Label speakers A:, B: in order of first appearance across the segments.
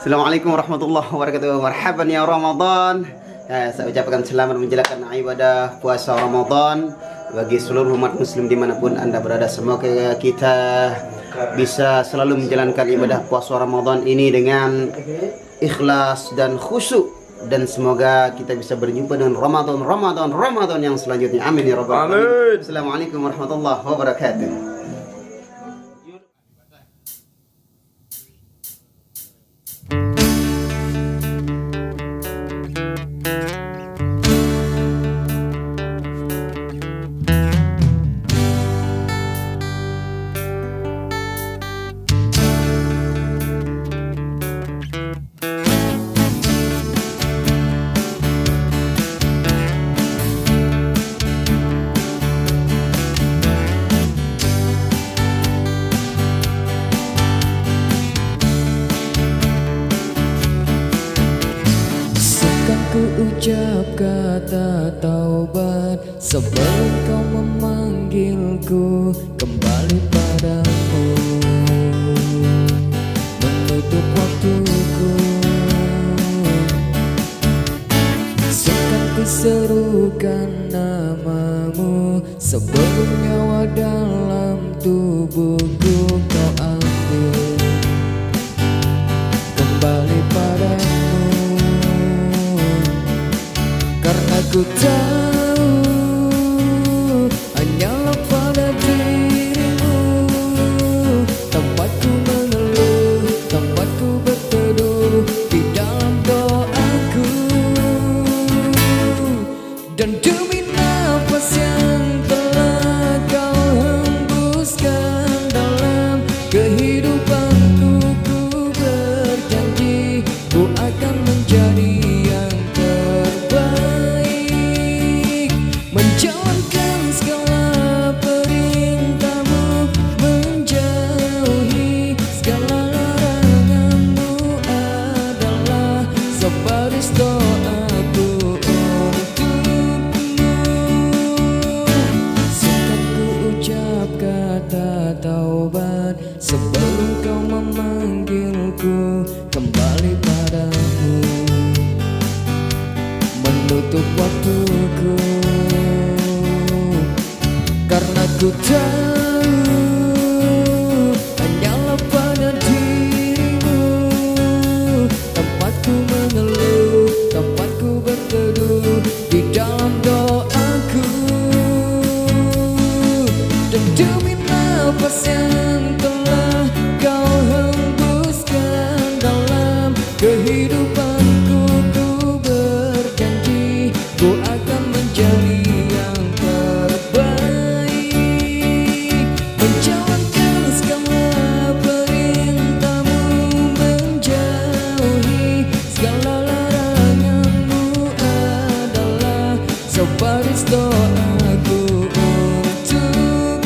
A: Assalamualaikum warahmatullahi wabarakatuh. Marhaban ya Ramadan. Saya ucapkan selamat menjalankan ibadah puasa Ramadan bagi seluruh umat muslim dimanapun Anda berada. Semoga kita bisa selalu menjalankan ibadah puasa Ramadan ini dengan ikhlas dan khusyuk, dan semoga kita bisa berjumpa dengan Ramadan yang selanjutnya. Amin ya rabbal alamin. Assalamualaikum warahmatullahi wabarakatuh.
B: Ku ucap kata taubat sebelum kau memanggilku kembali padamu, menutup waktuku. Sekarang ku serukan namamu sebelum nyawa dalam tubuhku kau ambil kembali padamu. Ku tahu hanyalah pada dirimu tempatku mengeluh, tempatku berteduh di dalam doaku. Dan demi nafas yang telah kau hembuskan dalam kehidupanku, ku berjanji ku akan menjadi yang menjalankan segala perintahmu, menjauhi segala laranganmu adalah sebaris doaku untukmu. Sekarang ku ucap kata taubat sebelum kau memanggilku kembali padamu, menutup waktuku. Karena ku tahu hanyalah pada dirimu tempatku mengeluh, tempatku berteduh di dalam doaku. Dan demi nafas yang telah kau hembuskan dalam kehidupanku, ku berjanji ku akan menjadi yang terbaik. Sebaris doaku untukmu.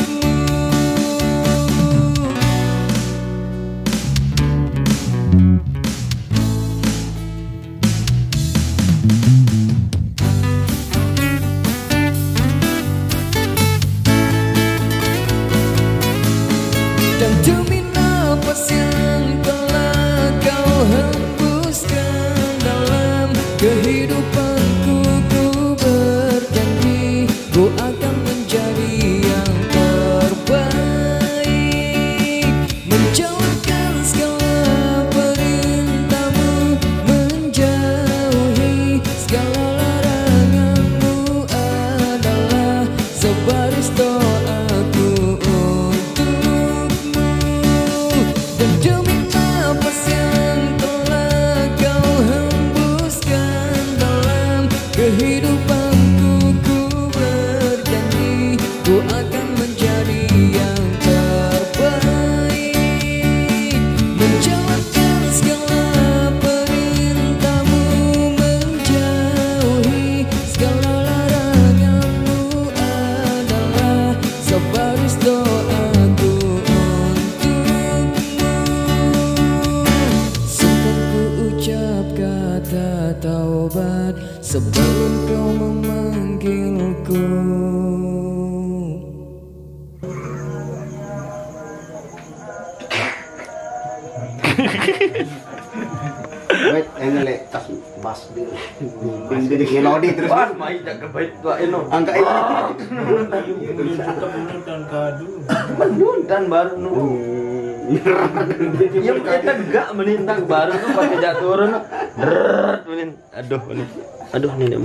B: Dan demi nafas yang telah kau hembuskan dalam kehidupanku, ku akan menjadi yang terbaik, menjalankan segala perintahmu, menjauhi segala laranganmu adalah sebaris doaku untukmu. Dan demi nafas yang telah kau hembuskan dalam kehidupanku, ku akan menjadi yang terbaik, menjalankan segala perintahmu, menjauhi segala laranganmu adalah sebaris doaku untukmu. Sekarang ku ucap kata taubat sebelum kau memanggilku.
A: pas di melodi terus
C: Wah, mai jaga baik tua eno.
A: angka itu
C: Menuntan baru nu. Yang kita gak menintang baru tuh pakai jatuh turun. Aduh ini. Aduh ini